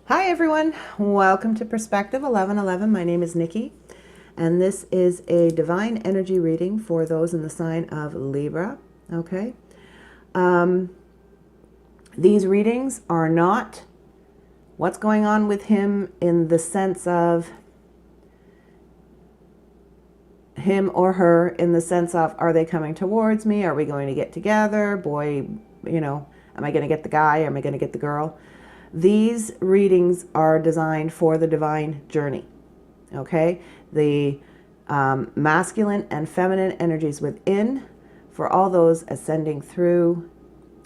Hi everyone, welcome to Perspective 1111. My name is Nikki, and this is a divine energy reading for those in the sign of Libra. Okay, these readings are not what's going on with him in the sense of him or her, in the sense of, are they coming towards me? Are we going to get together? Boy, am I going to get the guy? Am I going to get the girl? These readings are designed for the divine journey. Okay, the masculine and feminine energies within, for all those ascending through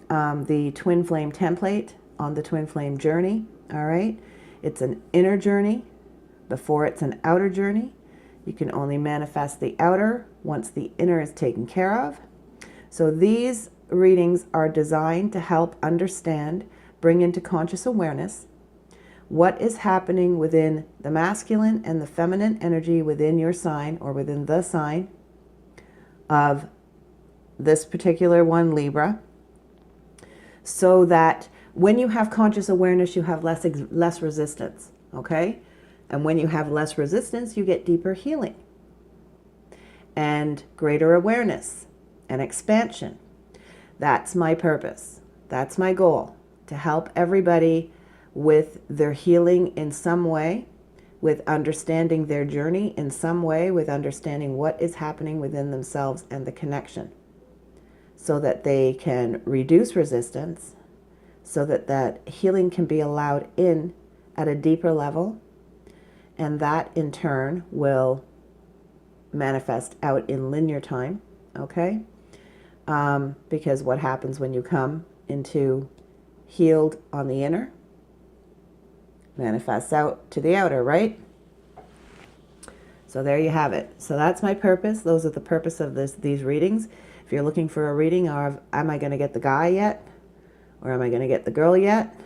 the twin flame template on the twin flame journey. All right, it's an inner journey before it's an outer journey. You can only manifest the outer once the inner is taken care of. So these readings are designed to help understand, bring into conscious awareness what is happening within the masculine and the feminine energy within your sign, or within the sign of this particular one, Libra, so that when you have conscious awareness, you have less resistance, okay? And when you have less resistance, you get deeper healing and greater awareness and expansion. That's my purpose. That's my goal, to help everybody with their healing in some way, with understanding their journey in some way, with understanding what is happening within themselves and the connection, so that they can reduce resistance, so that that healing can be allowed in at a deeper level. And that in turn will manifest out in linear time, okay? Because what happens when you come into healed on the inner manifests out to the outer, right? So there you have it. So that's my purpose. Those are the purpose of these readings. If you're looking for a reading of, am I going to get the guy yet? Or am I going to get the girl yet?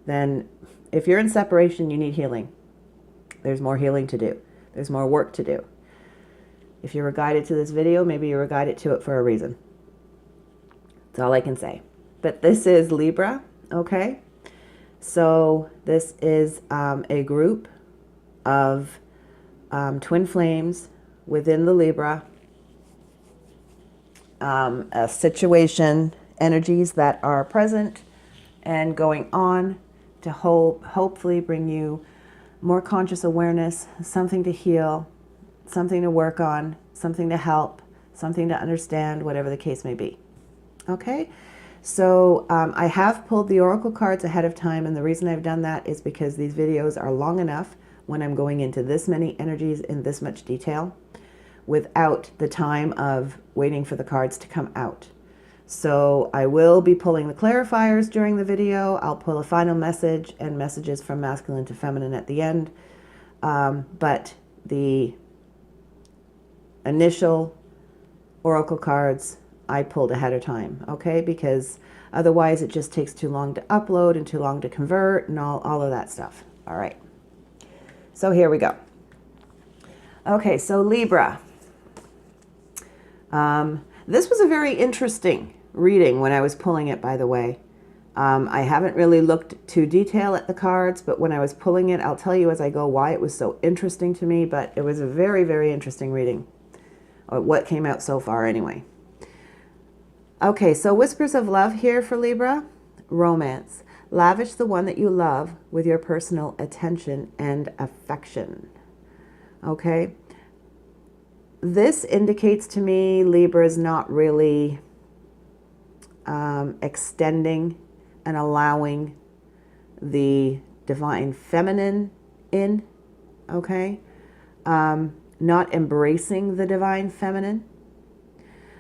Then if you're in separation, you need healing. There's more healing to do. There's more work to do. If you were guided to this video, maybe you were guided to it for a reason. That's all I can say. But this is Libra, okay? So this is a group of twin flames within the Libra, a situation, energies that are present and going on to hopefully bring you more conscious awareness, something to heal, something to work on, something to help, something to understand, whatever the case may be. Okay, so I have pulled the oracle cards ahead of time, and the reason I've done that is because these videos are long enough when I'm going into this many energies in this much detail without the time of waiting for the cards to come out. So I will be pulling the clarifiers during the video. I'll pull a final message and messages from masculine to feminine at the end. But the initial oracle cards I pulled ahead of time, okay? Because otherwise it just takes too long to upload and too long to convert and all of that stuff. All right. So here we go. Okay, so Libra. This was a very interesting reading when I was pulling it, by the way. I haven't really looked to detail at the cards, but when I was pulling it, I'll tell you as I go why it was so interesting to me, but it was a very, very interesting reading, or what came out so far anyway. Okay, so whispers of love here for Libra. Romance. Lavish the one that you love with your personal attention and affection. Okay. This indicates to me Libra is not really extending and allowing the divine feminine in, okay? Not embracing the divine feminine.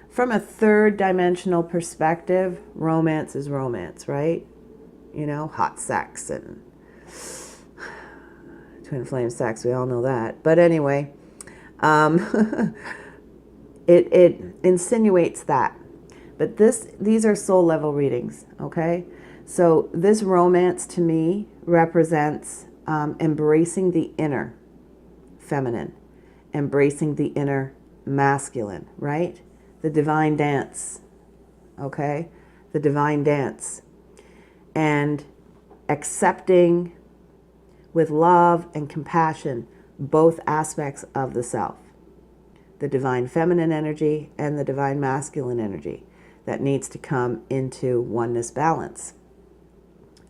From a third dimensional perspective, romance is romance, right? You know, hot sex and twin flame sex, we all know that. But anyway, it insinuates that. But these are soul level readings, okay? So this romance to me represents embracing the inner feminine, embracing the inner masculine, right? The divine dance, okay? The divine dance. And accepting with love and compassion both aspects of the self, the divine feminine energy and the divine masculine energy that needs to come into oneness balance.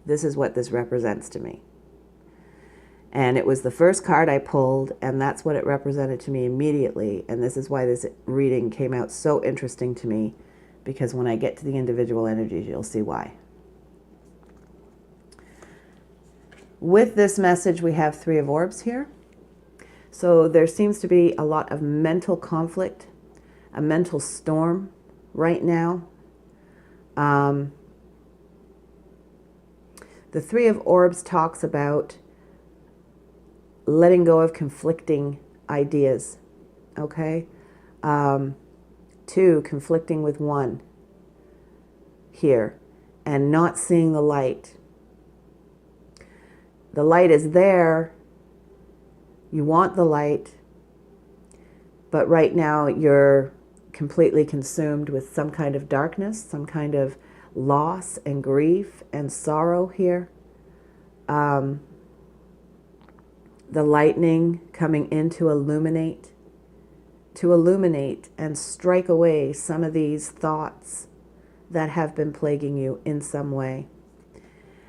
This is what this represents to me. And it was the first card I pulled, and that's what it represented to me immediately. And this is why this reading came out so interesting to me, because when I get to the individual energies, you'll see why. With this message, we have Three of Orbs here. So there seems to be a lot of mental conflict, a mental storm right now. The Three of Orbs talks about letting go of conflicting ideas, okay? Two, conflicting with one here and not seeing the light. The light is there. You want the light, but right now you're completely consumed with some kind of darkness, some kind of loss and grief and sorrow here. The lightning coming in to illuminate and strike away some of these thoughts that have been plaguing you in some way.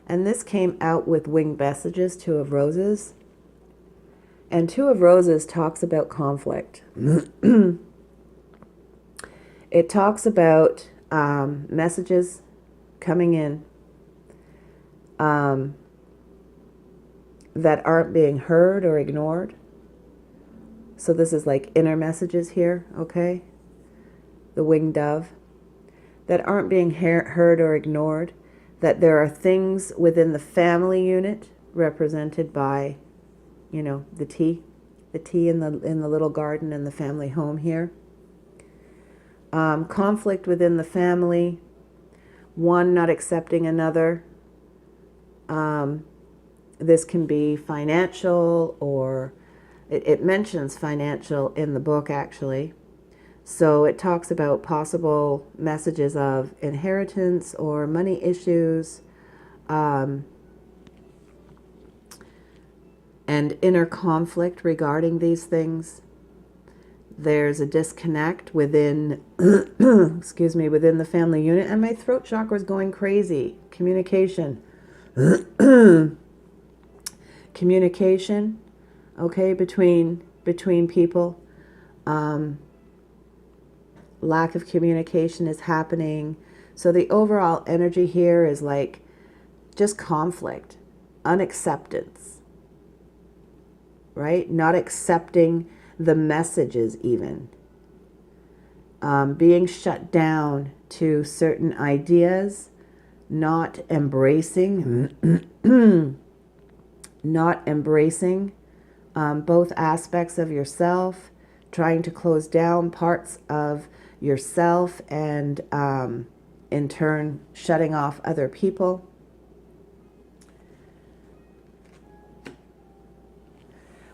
And this came out with winged messages, Two of Roses. And Two of Roses talks about conflict. It talks about messages coming in that aren't being heard or ignored. So this is like inner messages here, okay? The winged dove. That aren't being heard or ignored. That there are things within the family unit represented by, you know, the tea in the little garden in the family home here. Conflict within the family, one not accepting another. This can be financial, or it mentions financial in the book actually. So it talks about possible messages of inheritance or money issues, and inner conflict regarding these things. There's a disconnect within, excuse me, within the family unit. And my throat chakra is going crazy. Communication. Communication, okay, between people. Lack of communication is happening. So the overall energy here is like just conflict, unacceptance, right? Not accepting the messages even. Being shut down to certain ideas, not embracing, both aspects of yourself, trying to close down parts of yourself and in turn shutting off other people.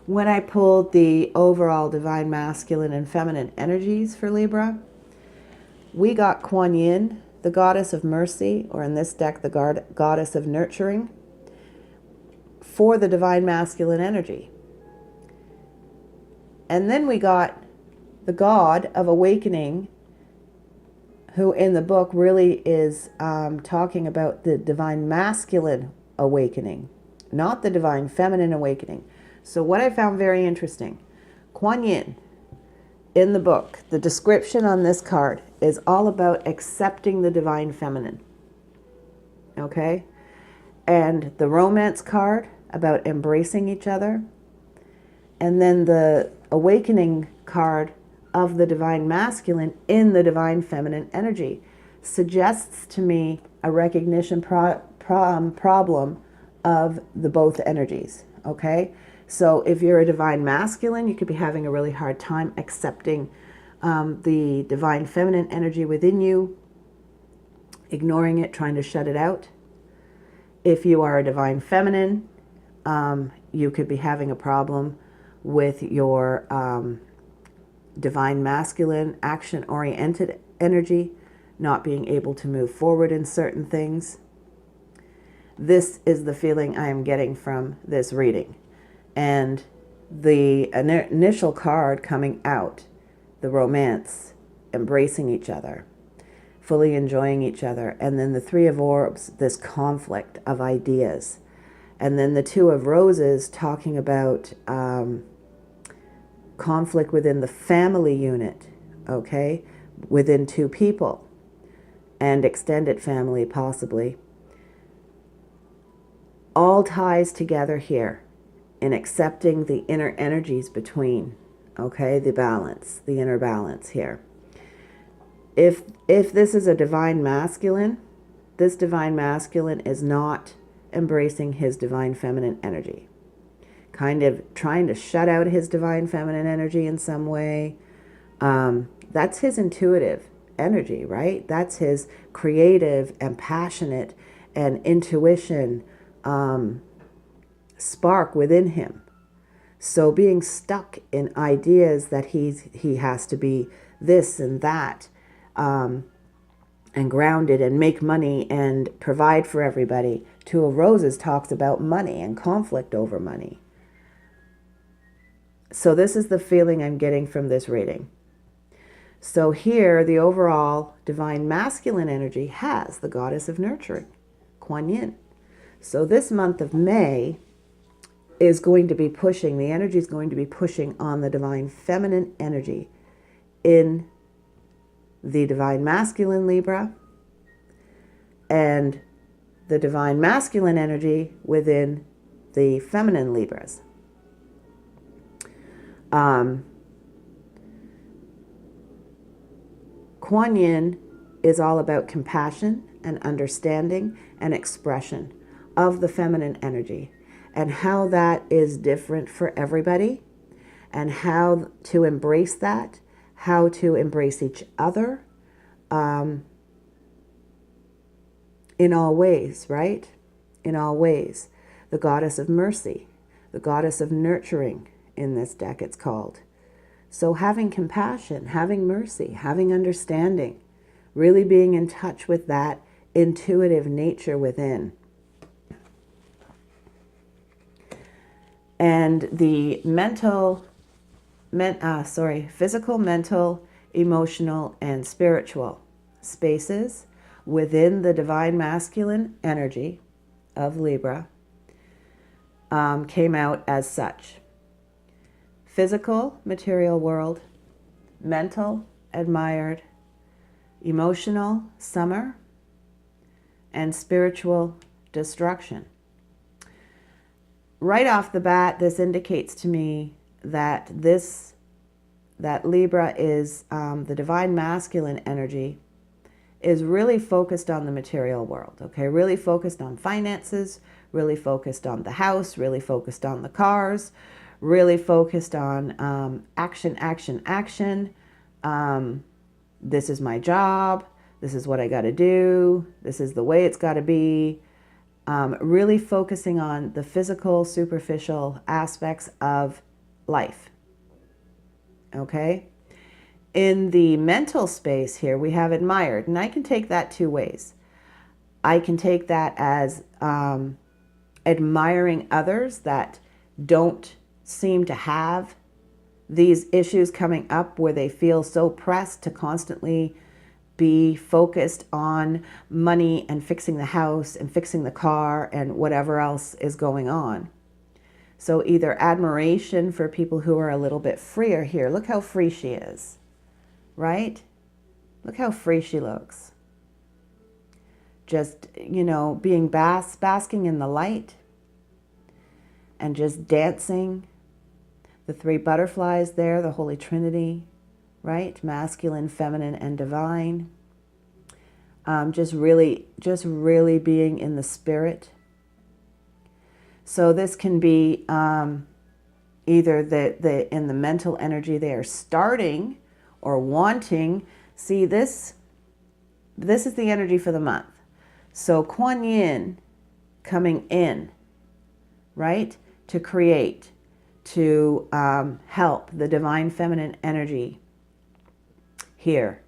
When I pulled the overall divine masculine and feminine energies for Libra, we got Kuan Yin, the goddess of mercy, or in this deck, the goddess of nurturing, for the divine masculine energy. And then we got the god of awakening, who in the book really is talking about the divine masculine awakening, not the divine feminine awakening. So what I found very interesting, Kuan Yin, in the book, the description on this card is all about accepting the divine feminine, okay? And the romance card about embracing each other. And then the awakening card of the divine masculine in the divine feminine energy suggests to me a recognition problem of the both energies, okay? So if you're a divine masculine, you could be having a really hard time accepting the divine feminine energy within you, ignoring it, trying to shut it out. If you are a divine feminine, you could be having a problem with your divine masculine, action-oriented energy, not being able to move forward in certain things. This is the feeling I am getting from this reading. And the initial card coming out, the romance, embracing each other, fully enjoying each other. And then the Three of Orbs, this conflict of ideas. And then the Two of Roses talking about conflict within the family unit, okay, within two people and extended family possibly. All ties together here in accepting the inner energies between, okay, the balance, the inner balance here. If this is a divine masculine, this divine masculine is not embracing his divine feminine energy. Kind of trying to shut out his divine feminine energy in some way. That's his intuitive energy, right? That's his creative and passionate and intuition spark within him. So being stuck in ideas that he has to be this and that, and grounded and make money and provide for everybody. Two of Roses talks about money and conflict over money. So this is the feeling I'm getting from this reading. So here, the overall divine masculine energy has the goddess of nurturing, Kuan Yin. So this month of May is going to be pushing, the energy is going to be pushing on the divine feminine energy in the divine masculine Libra and the divine masculine energy within the feminine Libras. Kuan Yin is all about compassion and understanding and expression of the feminine energy and how that is different for everybody and how to embrace that, how to embrace each other in all ways, right? In all ways. The goddess of mercy, the goddess of nurturing in this deck it's called. So having compassion, having mercy, having understanding, really being in touch with that intuitive nature within. And the physical, mental, emotional, and spiritual spaces within the divine masculine energy of Libra came out as such. Physical, material world, mental, admired, emotional, summer, and spiritual, destruction. Right off the bat, this indicates to me that Libra is the divine masculine energy is really focused on the material world, okay? Really focused on finances, really focused on the house, really focused on the cars, really focused on action, action, action. This is my job. This is what I got to do. This is the way it's got to be. Really focusing on the physical, superficial aspects of life. Okay? In the mental space here, we have admired, and I can take that two ways. I can take that as admiring others that don't seem to have these issues coming up where they feel so pressed to constantly be focused on money and fixing the house and fixing the car and whatever else is going on. So either admiration for people who are a little bit freer here. Look how free she is, right? Look how free she looks. Just, being basking in the light and just dancing. The three butterflies there, the Holy Trinity, right? Masculine, feminine, and divine. Just really being in the spirit. So this can be either in the mental energy they are starting or wanting. See, this is the energy for the month. So Kuan Yin coming in, right? To create, to help the divine feminine energy here.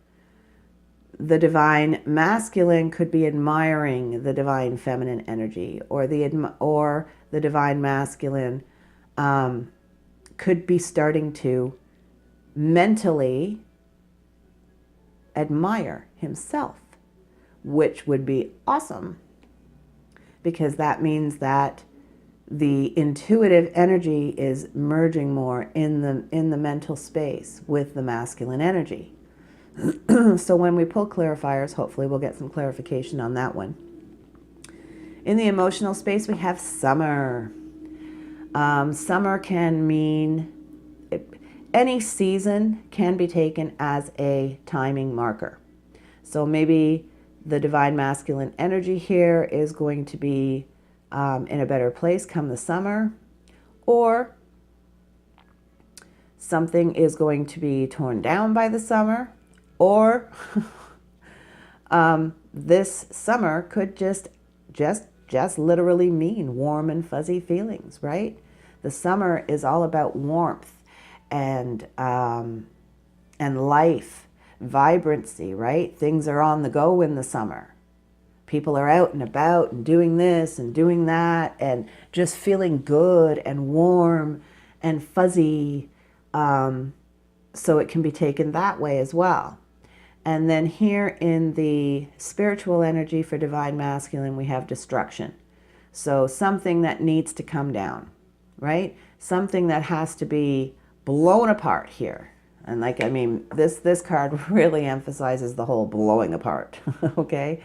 The divine masculine could be admiring the divine feminine energy, or the divine masculine could be starting to mentally admire himself, which would be awesome, because that means that the intuitive energy is merging more in the mental space with the masculine energy. So when we pull clarifiers, hopefully we'll get some clarification on that one. In the emotional space, we have summer. Summer can mean, any season can be taken as a timing marker. So maybe the divine masculine energy here is going to be in a better place come the summer, or something is going to be torn down by the summer, or this summer could just literally mean warm and fuzzy feelings, right? The summer is all about warmth and life, vibrancy, right? Things are on the go in the summer. People are out and about and doing this and doing that and just feeling good and warm and fuzzy. So it can be taken that way as well. And then here in the spiritual energy for divine masculine, we have destruction. So something that needs to come down, right? Something that has to be blown apart here. And like, I mean, this card really emphasizes the whole blowing apart, okay?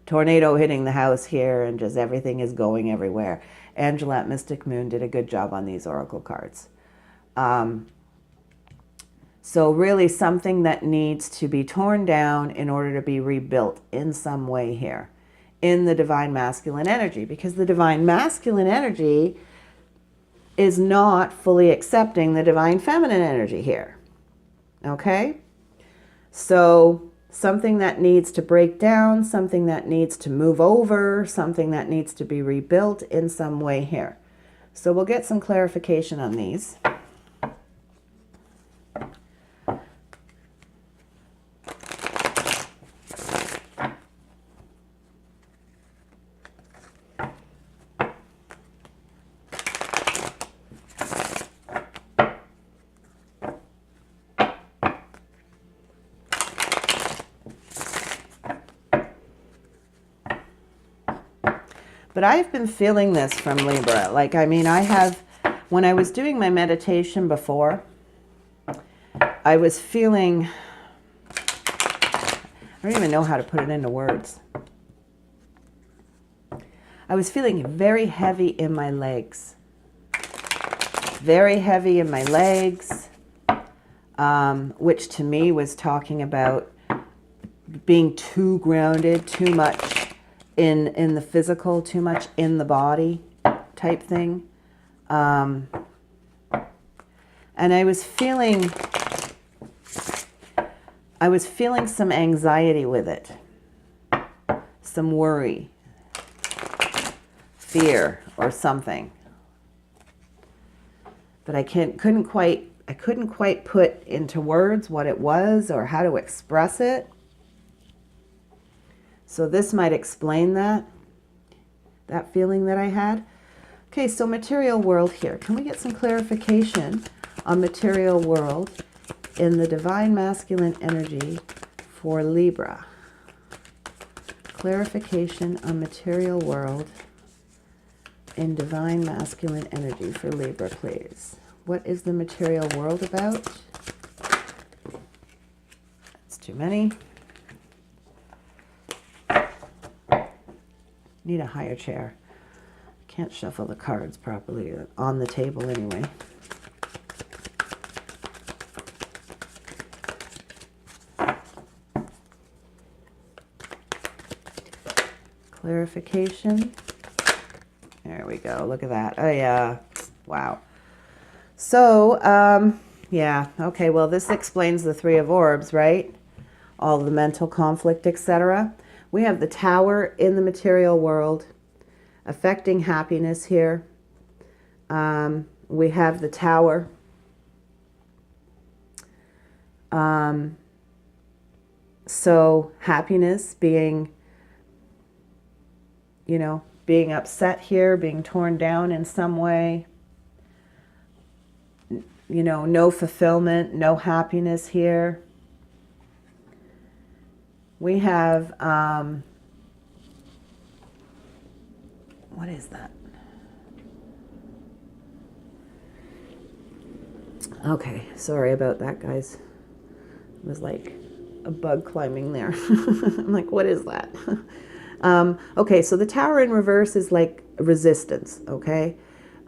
Tornado hitting the house here, and just everything is going everywhere. Angela at Mystic Moon did a good job on these oracle cards. So really something that needs to be torn down in order to be rebuilt in some way here in the divine masculine energy, because the divine masculine energy is not fully accepting the divine feminine energy here. Okay? So something that needs to break down, something that needs to move over, something that needs to be rebuilt in some way here. So we'll get some clarification on these. But I've been feeling this from Libra. Like, I mean, I have, when I was doing my meditation before, I was feeling, I don't even know how to put it into words. I was feeling very heavy in my legs. Very heavy in my legs, which to me was talking about being too grounded, too much in the physical, too much in the body type thing. And I was feeling some anxiety with it, some worry, fear, or something. But I couldn't quite put into words what it was or how to express it. So this might explain that feeling that I had. Okay, so material world here. Can we get some clarification on material world in the divine masculine energy for Libra? Clarification on material world in divine masculine energy for Libra, please. What is the material world about? That's too many. Need a higher chair. Can't shuffle the cards properly on the table anyway. Clarification. There we go. Look at that. Oh, yeah. Wow. So, yeah. Okay, well, this explains the Three of Orbs, right? All the mental conflict, etc. We have the Tower in the material world affecting happiness here. We have the Tower So happiness being, you know, being upset here, being torn down in some way, you know, no fulfillment, no happiness here. We have, what is that? Okay, sorry about that, guys. It was like a bug climbing there. I'm like, what is that? Okay, so the Tower in reverse is like resistance, okay?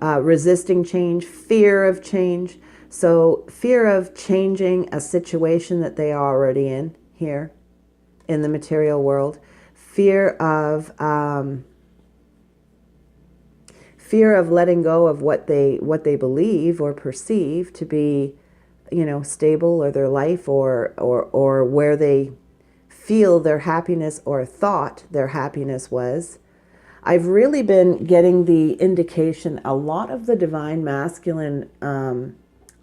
Resisting change, fear of change. So fear of changing a situation that they are already in here in the material world. Fear of letting go of what they believe or perceive to be, you know, stable, or their life, or where they feel their happiness or thought their happiness was. I've really been getting the indication a lot of the divine masculine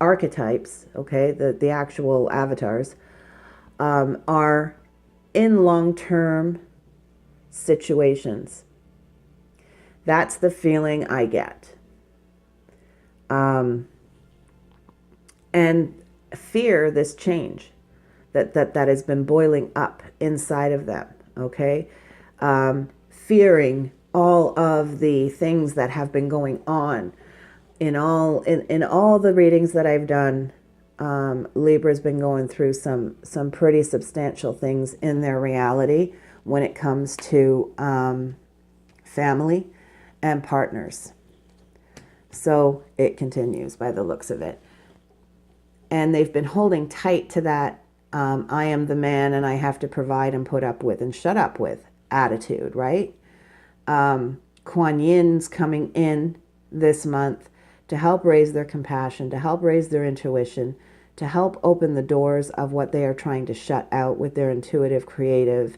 archetypes, okay, the actual avatars, are in long-term situations. That's the feeling I get. And fear this change that has been boiling up inside of them, okay? Fearing all of the things that have been going on in all the readings that I've done. Libra's been going through some pretty substantial things in their reality when it comes to family and partners. So it continues by the looks of it. And they've been holding tight to that I am the man and I have to provide and put up with and shut up with attitude, right? Kuan Yin's coming in this month to help raise their compassion, to help raise their intuition, to help open the doors of what they are trying to shut out with their intuitive, creative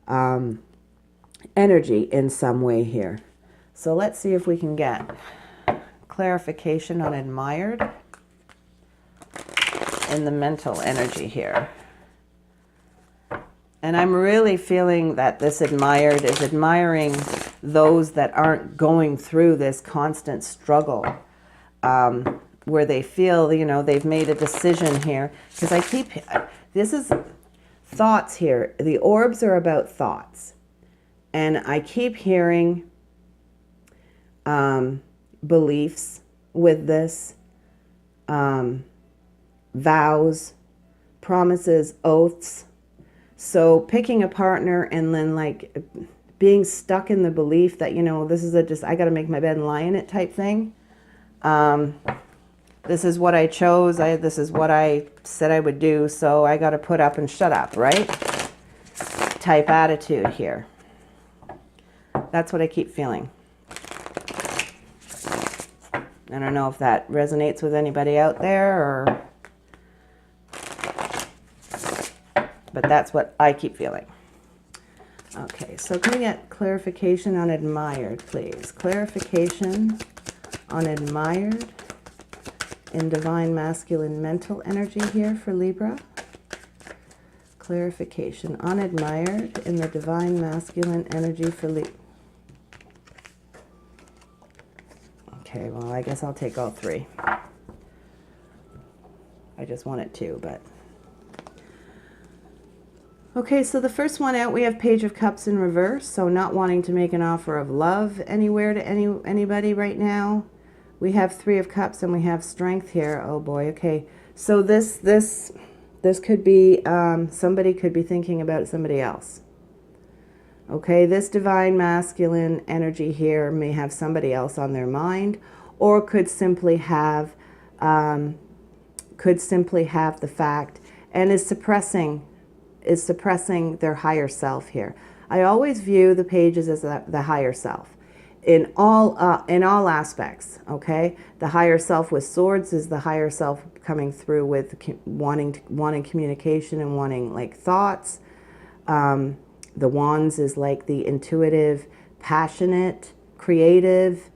energy in some way here. So let's see if we can get clarification on admired in the mental energy here. And I'm really feeling that this admired is admiring those that aren't going through this constant struggle, where they feel, you know, they've made a decision here. Because this is thoughts here. The orbs are about thoughts. And I keep hearing beliefs with this, vows, promises, oaths. So picking a partner and then like being stuck in the belief that, you know, this is I got to make my bed and lie in it type thing. This is what I chose. This is what I said I would do. So I got to put up and shut up, right? Type attitude here. That's what I keep feeling. I don't know if that resonates with anybody out there, but that's what I keep feeling. Okay, so can we get clarification on admired, please? Clarification on admired in divine masculine mental energy here for Libra. Clarification on admired in the divine masculine energy for Libra. Okay, well, I guess I'll take all three. I just wanted two, but... Okay, so the first one out, we have Page of Cups in reverse, so not wanting to make an offer of love anywhere to anybody right now. We have Three of Cups and we have Strength here. Oh boy, okay. So this could be, somebody could be thinking about somebody else. Okay, this divine masculine energy here may have somebody else on their mind, or could simply have the fact, and is suppressing their higher self here. I always view the pages as the higher self in all aspects. Okay, the higher self with swords is the higher self coming through with wanting communication and wanting like thoughts. The wands is like the intuitive, passionate, creative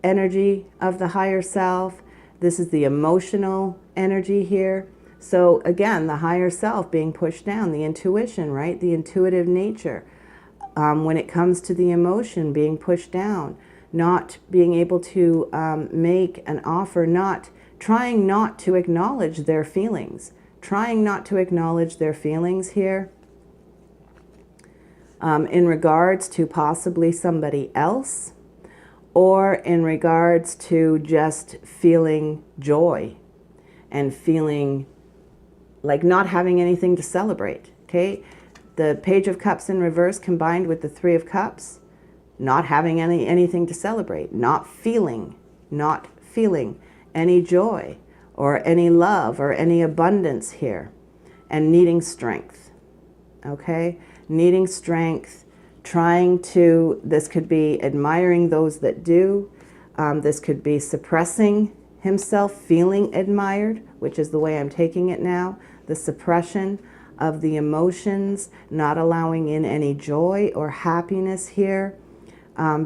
energy of the higher self. This is the emotional energy here. So again, the higher self being pushed down, the intuition, right? The intuitive nature. When it comes to the emotion being pushed down, not being able to make an offer, trying not to acknowledge their feelings, trying not to acknowledge their feelings here in regards to possibly somebody else, or in regards to just feeling joy and feeling like not having anything to celebrate, okay? The Page of Cups in reverse combined with the Three of Cups, not having anything to celebrate, not feeling any joy or any love or any abundance here, and needing strength, okay? Needing strength, this could be admiring those that do, this could be suppressing himself, feeling admired, which is the way I'm taking it now, the suppression of the emotions, not allowing in any joy or happiness here,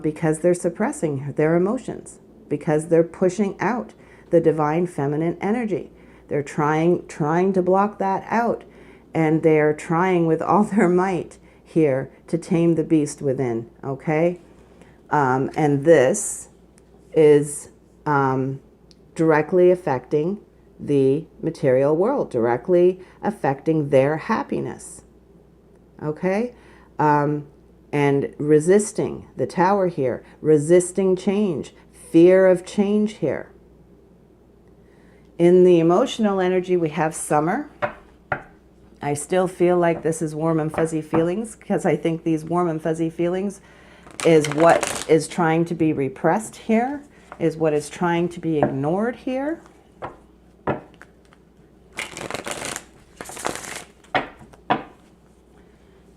because they're suppressing their emotions, because they're pushing out the divine feminine energy. They're trying to block that out, and they're trying with all their might here to tame the beast within, okay? And this is directly affecting the material world, directly affecting their happiness, okay? And resisting the Tower here, resisting change, fear of change here. In the emotional energy, we have summer. I still feel like this is warm and fuzzy feelings, because I think these warm and fuzzy feelings is what is trying to be repressed here, is what is trying to be ignored here.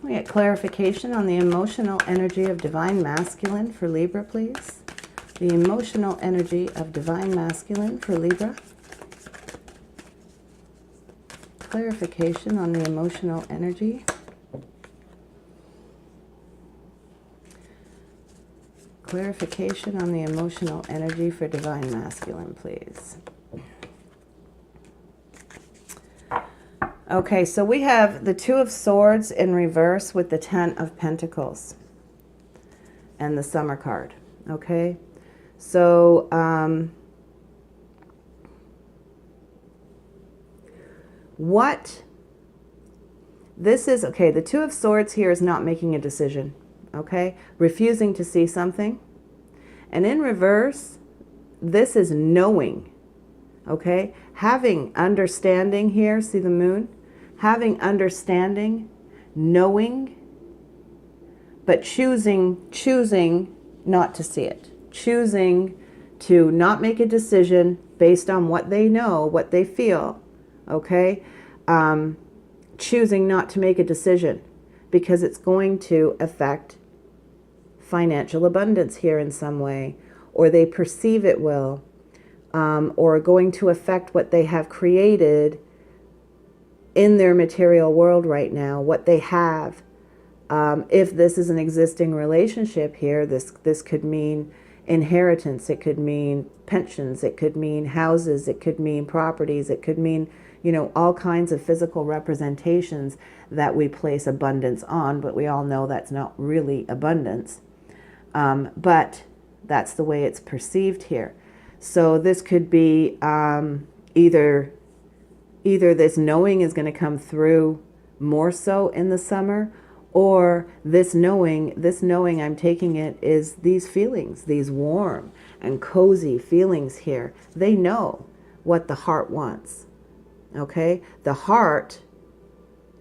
We get clarification on the emotional energy of Divine Masculine for Libra, please. The emotional energy of Divine Masculine for Libra. Clarification on the emotional energy. Clarification on the emotional energy for Divine Masculine, please. Okay, so we have the Two of Swords in reverse with the Ten of Pentacles and the Summer card, okay? So, the Two of Swords here is not making a decision, okay? Refusing to see something. And in reverse, this is knowing, okay? Having understanding here, see the moon? Having understanding, knowing, but choosing not to see it. Choosing to not make a decision based on what they know, what they feel, okay? Choosing not to make a decision because it's going to affect financial abundance here in some way, or they perceive it will, or going to affect what they have created in their material world right now, what they have. If this is an existing relationship here, this could mean inheritance, it could mean pensions, it could mean houses, it could mean properties, it could mean, all kinds of physical representations that we place abundance on, but we all know that's not really abundance. But that's the way it's perceived here. So this could be either this knowing is going to come through more so in the summer, or this knowing I'm taking it is these feelings, these warm and cozy feelings here. They know what the heart wants, okay? The heart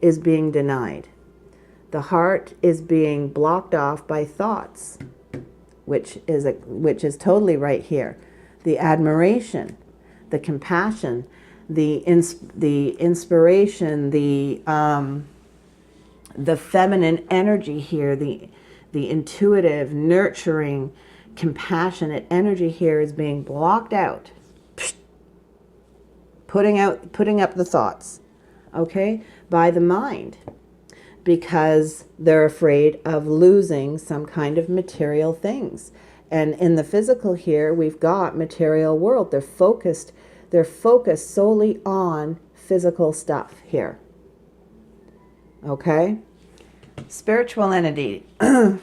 is being denied. The heart is being blocked off by thoughts, which is totally right here. The admiration, the compassion, the inspiration, the feminine energy here, the intuitive, nurturing, compassionate energy here is being blocked out. Putting up the thoughts, okay, by the mind, because they're afraid of losing some kind of material things. And in the physical here, we've got material world. They're focused solely on physical stuff here. Okay? Spiritual energy.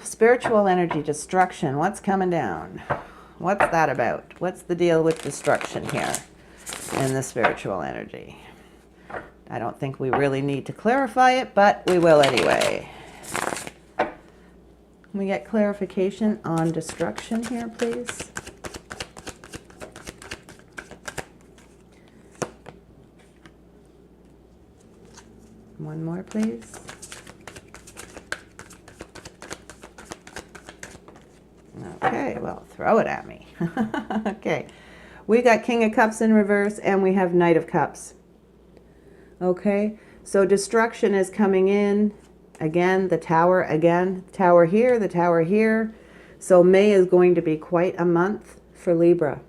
Spiritual energy destruction. What's coming down? What's that about? What's the deal with destruction here in the spiritual energy? I don't think we really need to clarify it, but we will anyway. Can we get clarification on destruction here, please? One more, please. Okay, well, throw it at me. Okay, we got King of Cups in reverse, and we have Knight of Cups. Okay, so destruction is coming in. Again, the tower again. Tower here, the tower here. So May is going to be quite a month for Libra.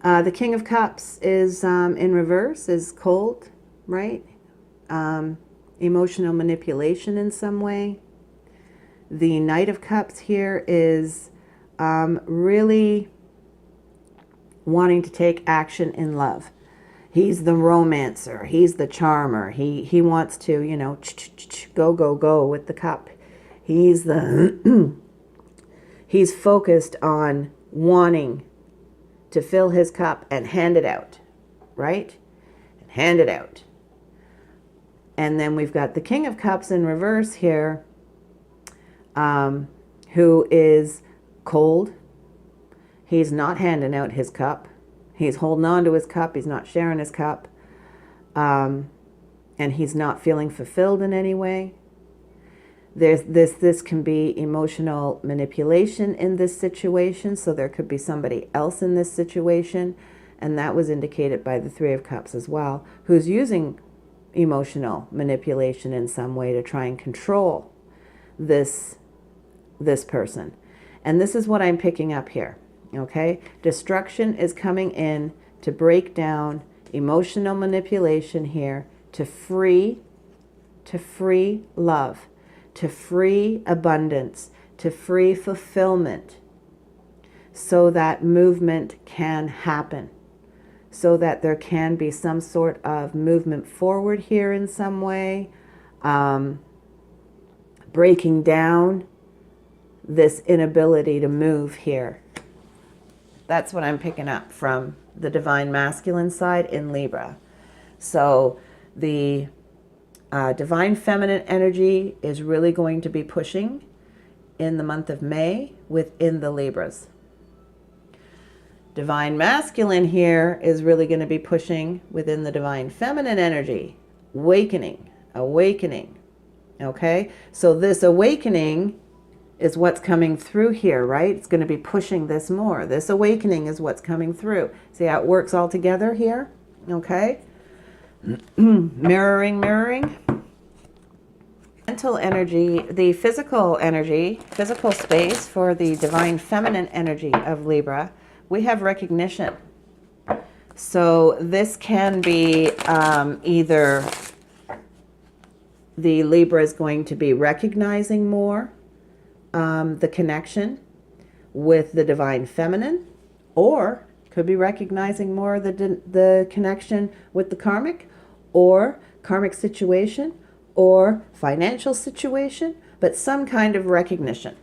The King of Cups is in reverse, is cold, right? Emotional manipulation in some way. The Knight of Cups here is really wanting to take action in love. He's the romancer. He's the charmer. He wants to, you know, go, go, go with the cup. He's the he's focused on wanting to fill his cup and hand it out, right? And hand it out. And then we've got the King of Cups in reverse here, who is cold. He's not handing out his cup. He's holding on to his cup. He's not sharing his cup. And he's not feeling fulfilled in any way. This can be emotional manipulation in this situation. So there could be somebody else in this situation. And that was indicated by the Three of Cups as well, who's using emotional manipulation in some way to try and control this person. And this is what I'm picking up here. Okay, destruction is coming in to break down emotional manipulation here, to free love, to free abundance, to free fulfillment, so that movement can happen, so that there can be some sort of movement forward here in some way, breaking down this inability to move here. That's what I'm picking up from the divine masculine side in Libra. So the divine feminine energy is really going to be pushing in the month of May within the Libras. Divine masculine here is really going to be pushing within the divine feminine energy. Awakening. Okay? So this awakening is what's coming through here, right? It's going to be pushing this more. This awakening is what's coming through. See how it works all together here? Okay? Mirroring. Mental energy, the physical energy, physical space for the divine feminine energy of Libra, we have recognition. So this can be either the Libra is going to be recognizing more the connection with the divine feminine, or could be recognizing more the connection with the karmic situation or financial situation, but some kind of recognition.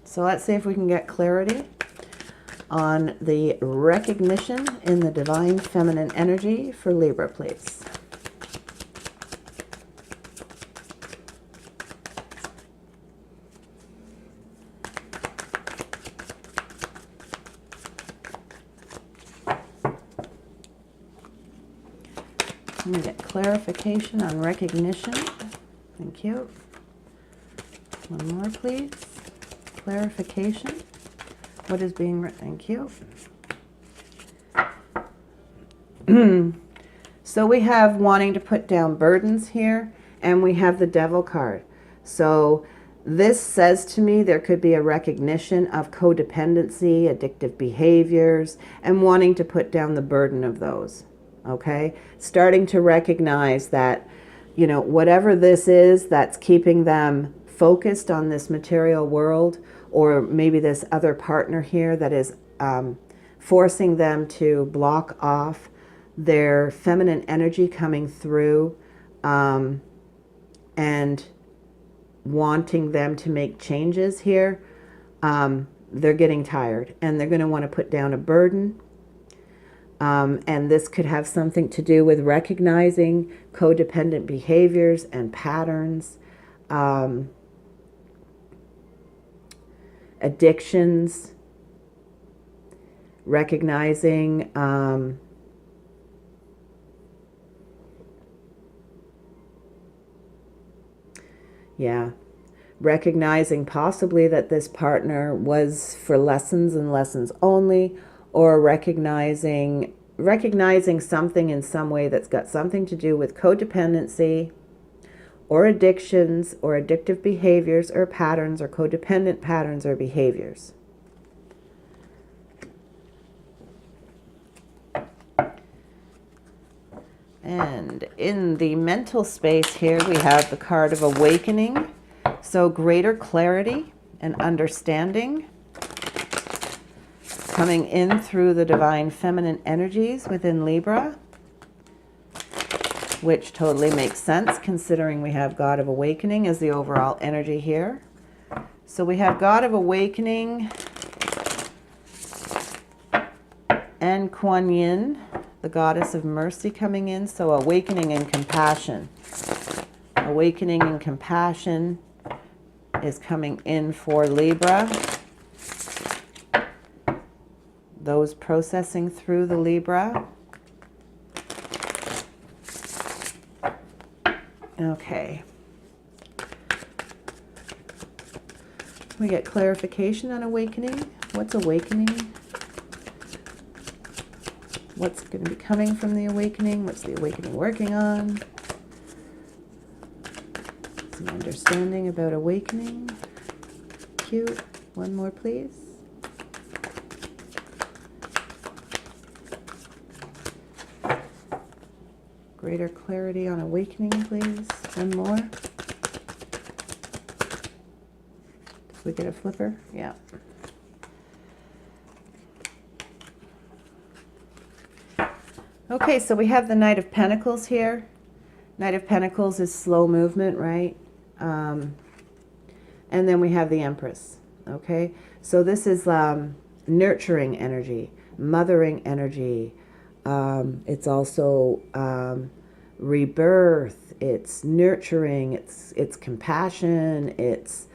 So let's see if we can get clarity on the recognition in the divine feminine energy for Libra, please. Let me get clarification on recognition. Thank you. One more, please. Clarification. What is being thank you. So we have wanting to put down burdens here, and we have the Devil card. So this says to me there could be a recognition of codependency, addictive behaviors, and wanting to put down the burden of those. Okay, starting to recognize that, you know, whatever this is that's keeping them focused on this material world, or maybe this other partner here that is forcing them to block off their feminine energy coming through, and wanting them to make changes here, they're getting tired and they're going to want to put down a burden. And this could have something to do with recognizing codependent behaviors and patterns, addictions, recognizing recognizing possibly that this partner was for lessons and lessons only, or recognizing something in some way that's got something to do with codependency or addictions or addictive behaviors or patterns or codependent patterns or behaviors. And in the mental space here, we have the card of awakening. So greater clarity and understanding coming in through the divine feminine energies within Libra, which totally makes sense considering we have God of Awakening as the overall energy here. So we have God of Awakening and Kuan Yin, the goddess of mercy, coming in. So awakening and compassion. Awakening and compassion is coming in for Libra. Those processing through the Libra. Okay. We get clarification on awakening. What's awakening? What's going to be coming from the awakening? What's the awakening working on? Some understanding about awakening. Cute. One more, please. Greater clarity on awakening, please. One more. Did we get a flipper? Yeah. Okay, so we have the Knight of Pentacles here. Knight of Pentacles is slow movement, right? And then we have the Empress. Okay, so this is nurturing energy, mothering energy. It's also rebirth. It's nurturing. It's compassion. It's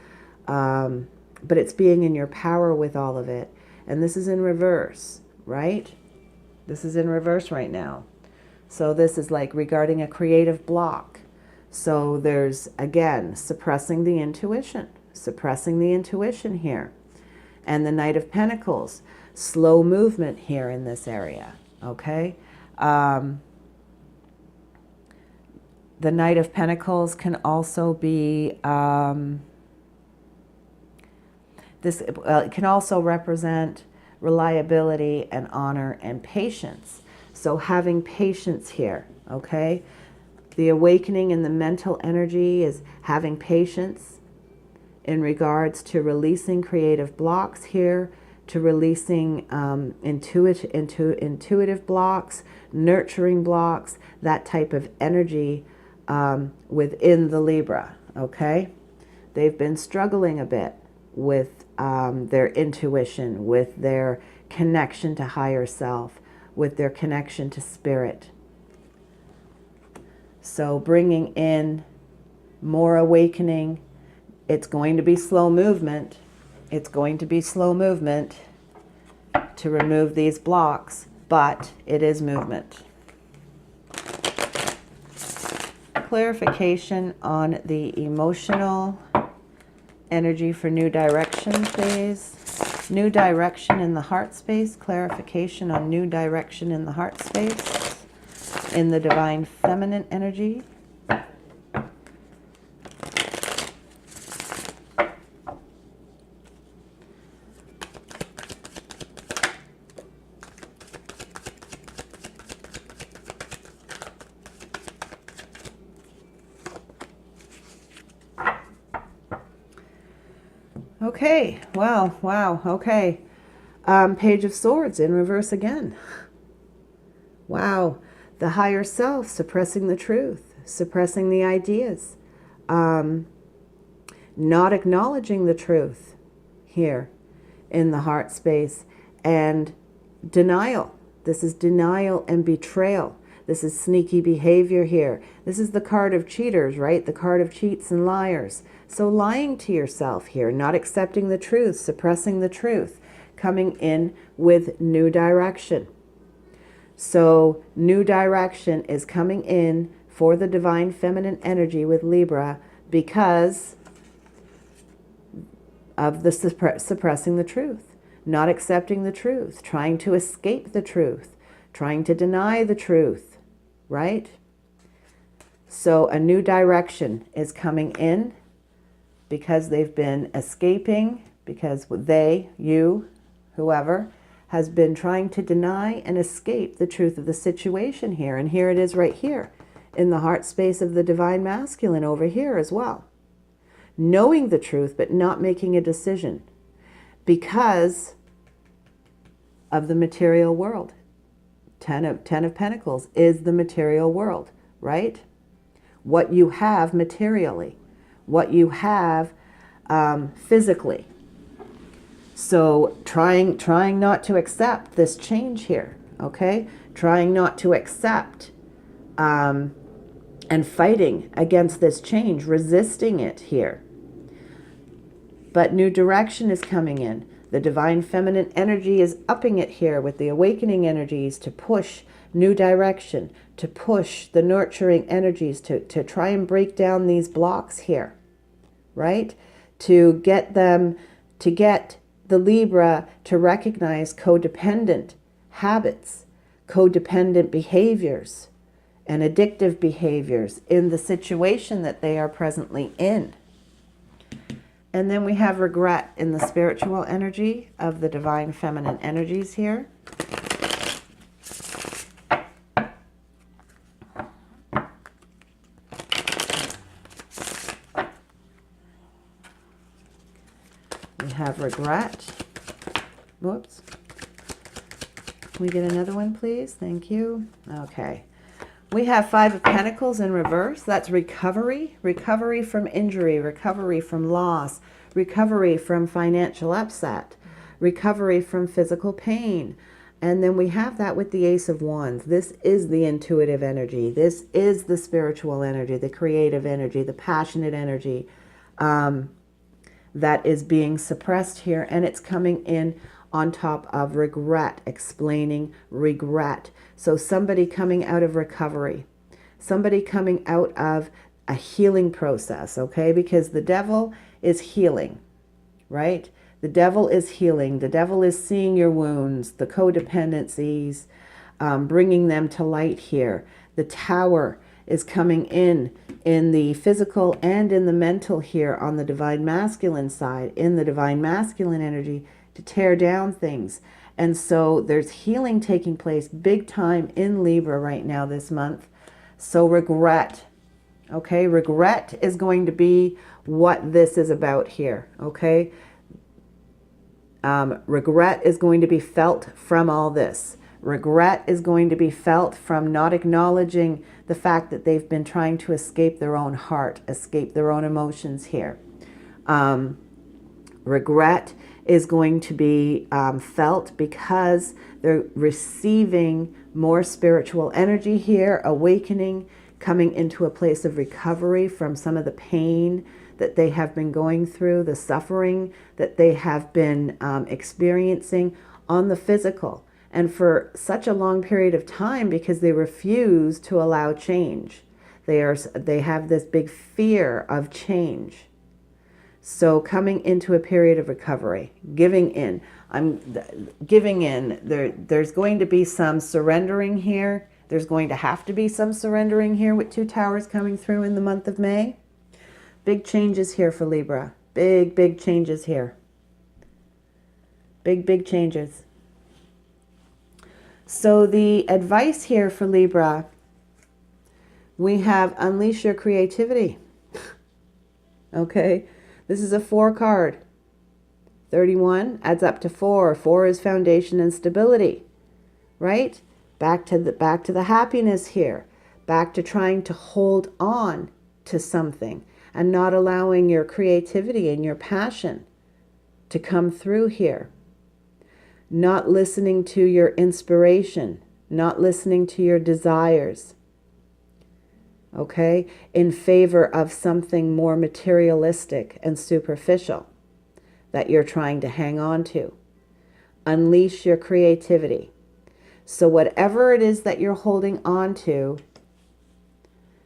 but it's being in your power with all of it. And this is in reverse, right? This is in reverse right now. So this is like regarding a creative block. So there's, again, suppressing the intuition here. And the Knight of Pentacles, slow movement here in this area, okay? The Knight of Pentacles can also be, it can also represent reliability and honor and patience. So having patience here, okay? The awakening in the mental energy is having patience in regards to releasing creative blocks here, to releasing intuitive blocks, nurturing blocks, that type of energy within the Libra, okay? They've been struggling a bit with their intuition, with their connection to higher self, with their connection to spirit. So bringing in more awakening. It's going to be slow movement. It's going to be slow movement to remove these blocks, but it is movement. Clarification on the emotional energy for new direction, please. New direction in the heart space. Clarification on new direction in the heart space. In the divine feminine energy. Okay, wow, okay. Page of Swords in reverse again. Wow. the higher self, suppressing the truth, suppressing the ideas, not acknowledging the truth here in the heart space, and denial. This is denial and betrayal. This is sneaky behavior here. This is the card of cheaters, right? The card of cheats and liars. So lying to yourself here, not accepting the truth, suppressing the truth, coming in with new direction. So new direction is coming in for the divine feminine energy with Libra because of the suppressing the truth, not accepting the truth, trying to escape the truth, trying to deny the truth, right? So a new direction is coming in because they've been escaping, because they, you, whoever, has been trying to deny and escape the truth of the situation here. And here it is right here in the heart space of the divine masculine over here as well. Knowing the truth, but not making a decision because of the material world. Ten of Pentacles is the material world, right? What you have materially, what you have physically. So trying not to accept this change here, okay? Trying not to accept and fighting against this change, resisting it here. But new direction is coming in. The divine feminine energy is upping it here with the awakening energies to push new direction, to push the nurturing energies, to try and break down these blocks here, right? To get the Libra to recognize codependent habits, codependent behaviors, and addictive behaviors in the situation that they are presently in. And then we have regret in the spiritual energy of the divine feminine energies here. We have regret. Whoops. Can we get another one, please? Thank you. Okay. We have Five of Pentacles in reverse. That's recovery. Recovery from injury, recovery from loss, recovery from financial upset, recovery from physical pain. And then we have that with the Ace of Wands. This is the intuitive energy. This is the spiritual energy, the creative energy, the passionate energy that is being suppressed here. And it's coming in on top of regret, explaining regret. So somebody coming out of recovery, somebody coming out of a healing process, okay? Because the devil is healing, right? The devil is healing. The devil is seeing your wounds, the codependencies, bringing them to light here. The Tower is coming in the physical and in the mental here on the divine masculine side, in the divine masculine energy, to tear down things. And so there's healing taking place big time in Libra right now this month. So regret, okay? Regret is going to be what this is about here, okay? Regret is going to be felt from all this. Regret is going to be felt from not acknowledging the fact that they've been trying to escape their own heart, escape their own emotions here. Regret is going to be felt because they're receiving more spiritual energy here, awakening, coming into a place of recovery from some of the pain that they have been going through, the suffering that they have been experiencing on the physical. And for such a long period of time, because they refuse to allow change. They have this big fear of change. So coming into a period of recovery, giving in. There's going to be some surrendering here. There's going to have to be some surrendering here with two towers coming through in the month of May. Big changes here for Libra. Big, big changes here. Big, big changes. So the advice here for Libra, we have unleash your creativity. Okay. This is a 4 card. 31 adds up to 4. 4 is foundation and stability, right? back to the happiness here, back to trying to hold on to something and not allowing your creativity and your passion to come through here. Not listening to your inspiration, not listening to your desires, okay, in favor of something more materialistic and superficial that you're trying to hang on to. Unleash your creativity. So whatever it is that you're holding on to,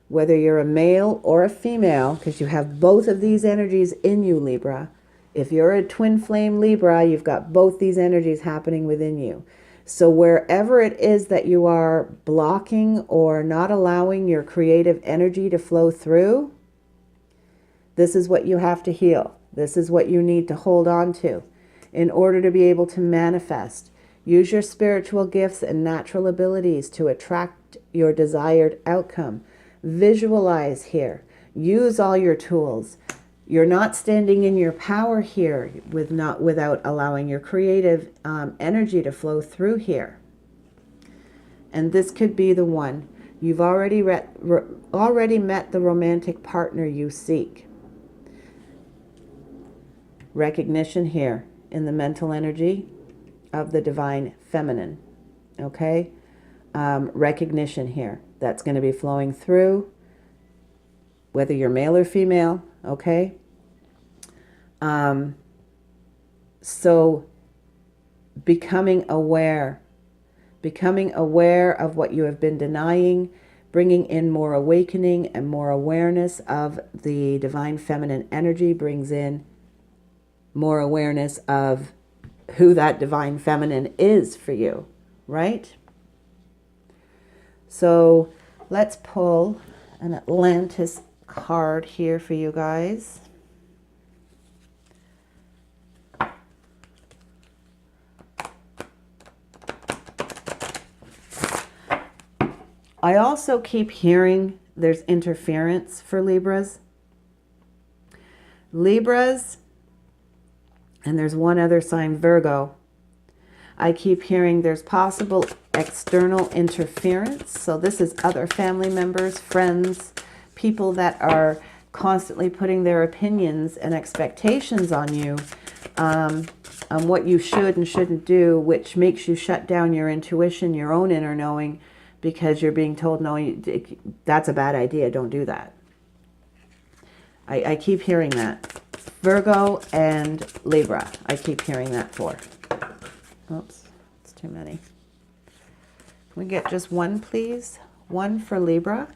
whether you're a male or a female, because you have both of these energies in you, Libra. If you're a twin flame Libra, you've got both these energies happening within you. So wherever it is that you are blocking or not allowing your creative energy to flow through, this is what you have to heal. This is what you need to hold on to in order to be able to manifest. Use your spiritual gifts and natural abilities to attract your desired outcome. Visualize here. Use all your tools. You're not standing in your power here without allowing your creative energy to flow through here. And this could be the one. You've already met the romantic partner you seek. Recognition here in the mental energy of the divine feminine. Okay? Recognition here. That's going to be flowing through, whether you're male or female. Okay? So becoming aware of what you have been denying, bringing in more awakening and more awareness of the divine feminine energy brings in more awareness of who that divine feminine is for you, right? So let's pull an Atlantis card here for you guys. I also keep hearing there's interference for Libras. Libras, and there's one other sign, Virgo. I keep hearing there's possible external interference. So this is other family members, friends, people that are constantly putting their opinions and expectations on you, on what you should and shouldn't do, which makes you shut down your intuition, your own inner knowing, because you're being told, no, that's a bad idea, don't do that. I keep hearing that. Virgo and Libra, I keep hearing that for. Oops, it's too many. Can we get just one, please? One for Libra.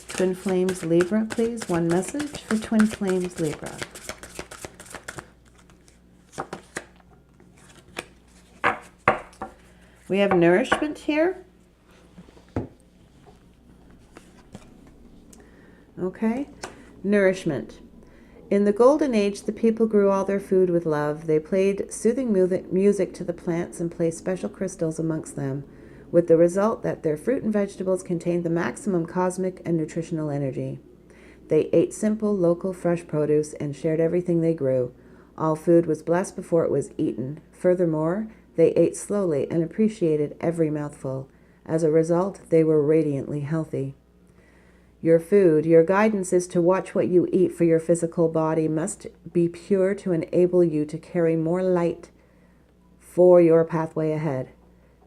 Twin Flames Libra, please. One message for Twin Flames Libra. We have nourishment here. Okay, nourishment. In the Golden Age, the people grew all their food with love. They played soothing music to the plants and placed special crystals amongst them, with the result that their fruit and vegetables contained the maximum cosmic and nutritional energy. They ate simple, local, fresh produce and shared everything they grew. All food was blessed before it was eaten. Furthermore, they ate slowly and appreciated every mouthful. As a result, they were radiantly healthy. Your food, your guidance is to watch what you eat, for your physical body must be pure to enable you to carry more light for your pathway ahead.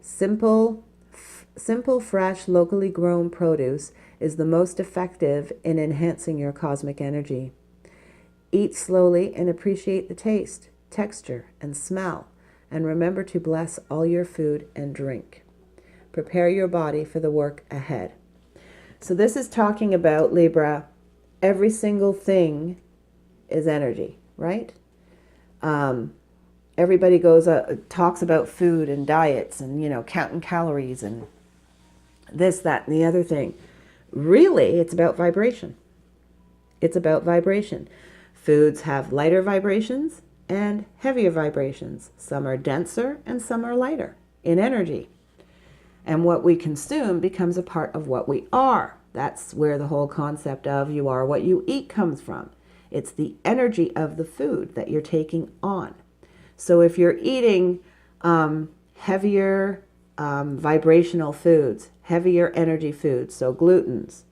Simple, fresh, locally grown produce is the most effective in enhancing your cosmic energy. Eat slowly and appreciate the taste, texture, and smell, and remember to bless all your food and drink. Prepare your body for the work ahead. So this is talking about, Libra, every single thing is energy, right? Everybody talks about food and diets and, counting calories and this, that, and the other thing. Really, it's about vibration. It's about vibration. Foods have lighter vibrations and heavier vibrations. Some are denser and some are lighter in energy. And what we consume becomes a part of what we are. That's where the whole concept of you are what you eat comes from. It's the energy of the food that you're taking on. So if you're eating heavier vibrational foods, heavier energy foods, so glutens,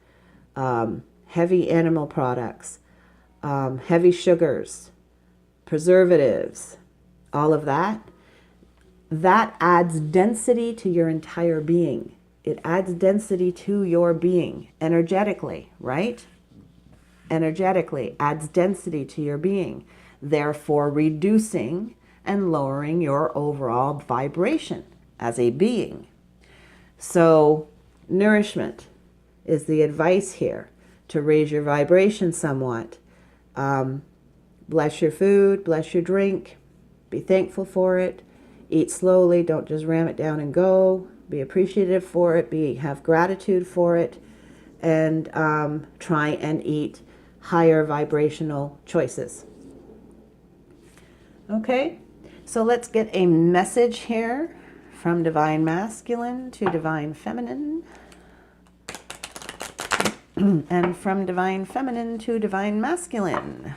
heavy animal products, heavy sugars, preservatives, all of that, that adds density to your entire being. It adds density to your being energetically, right? Energetically adds density to your being, therefore reducing and lowering your overall vibration as a being. So nourishment is the advice here to raise your vibration somewhat. Bless your food, bless your drink, be thankful for it, eat slowly, don't just ram it down and go, be appreciative for it, have gratitude for it, and try and eat higher vibrational choices. Okay, so let's get a message here from Divine Masculine to Divine Feminine, and from Divine Feminine to Divine Masculine.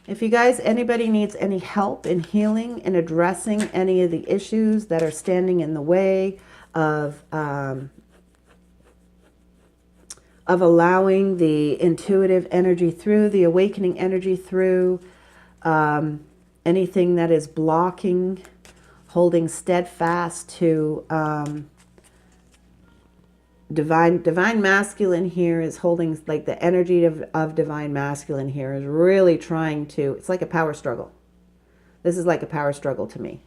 If you guys, anybody needs any help in healing and addressing any of the issues that are standing in the way of allowing the intuitive energy through, the awakening energy through, anything that is blocking, holding steadfast to divine masculine here is holding, like the energy of divine masculine here is really trying to, it's like a power struggle. This is like a power struggle to me,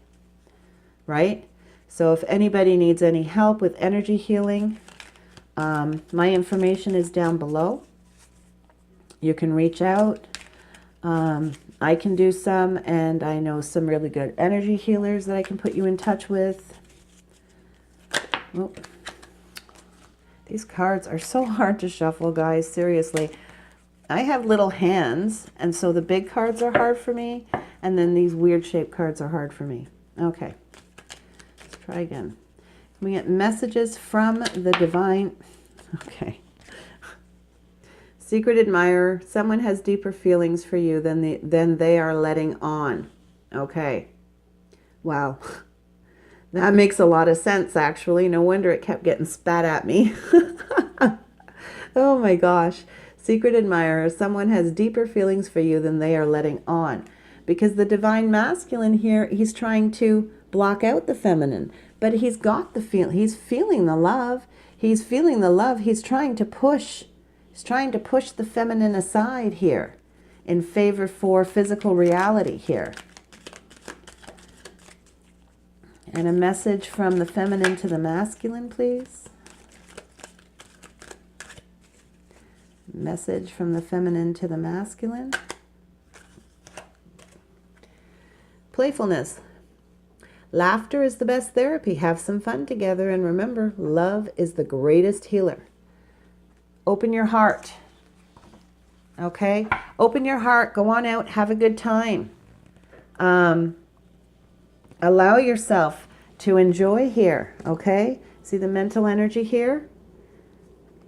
right? So if anybody needs any help with energy healing, my information is down below. You can reach out. I can do some, and I know some really good energy healers that I can put you in touch with. Oh. These cards are so hard to shuffle, guys. Seriously. I have little hands, and so the big cards are hard for me, and then these weird shaped cards are hard for me. Okay. Let's try again. We get messages from the divine. Okay. Secret admirer. Someone has deeper feelings for you than they are letting on. Okay. Wow. That makes a lot of sense, actually. No wonder it kept getting spat at me. Oh my gosh. Secret admirer. Someone has deeper feelings for you than they are letting on. Because the divine masculine here, he's trying to block out the feminine. But he's got the feel. He's feeling the love. He's feeling the love. He's trying to push. He's trying to push the feminine aside here in favor for physical reality here. And a message from the feminine to the masculine, please. Message from the feminine to the masculine. Playfulness. Laughter is the best therapy. Have some fun together. And remember, love is the greatest healer. Open your heart. Okay? Open your heart. Go on out. Have a good time. Allow yourself to enjoy here, okay? See the mental energy here?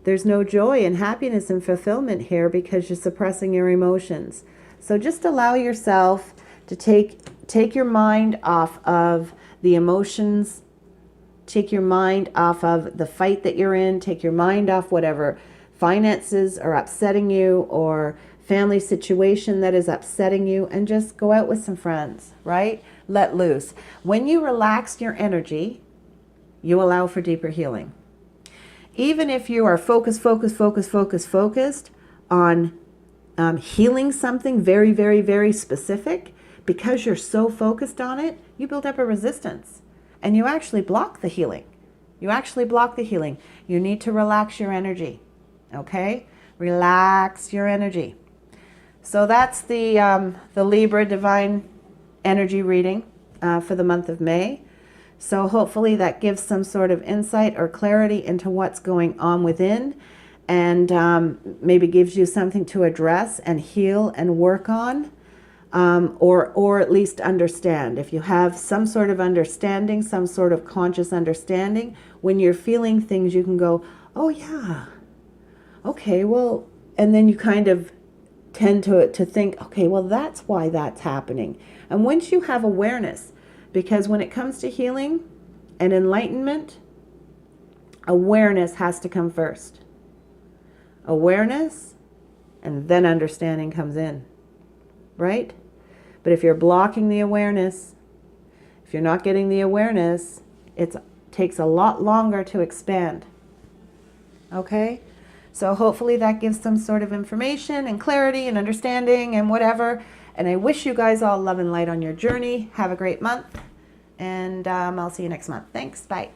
There's no joy and happiness and fulfillment here because you're suppressing your emotions. So just allow yourself to take your mind off of the emotions, take your mind off of the fight that you're in, take your mind off whatever finances are upsetting you or family situation that is upsetting you, and just go out with some friends, right? Let loose. When you relax your energy, you allow for deeper healing. Even if you are focused on healing something very, very, very specific, because you're so focused on it, you build up a resistance and you actually block the healing. You actually block the healing. You need to relax your energy, okay? Relax your energy. So that's the Libra divine energy reading for the month of May. So hopefully that gives some sort of insight or clarity into what's going on within, and maybe gives you something to address and heal and work on, or at least understand. If you have some sort of understanding, some sort of conscious understanding, when you're feeling things, you can go, oh yeah, okay, well, and then you kind of tend to think, okay, well, that's why that's happening. And once you have awareness, because when it comes to healing and enlightenment, awareness has to come first. Awareness, and then understanding comes in, right? But if you're blocking the awareness, if you're not getting the awareness, it takes a lot longer to expand. Okay? So hopefully that gives some sort of information and clarity and understanding and whatever. And I wish you guys all love and light on your journey. Have a great month. And I'll see you next month. Thanks. Bye.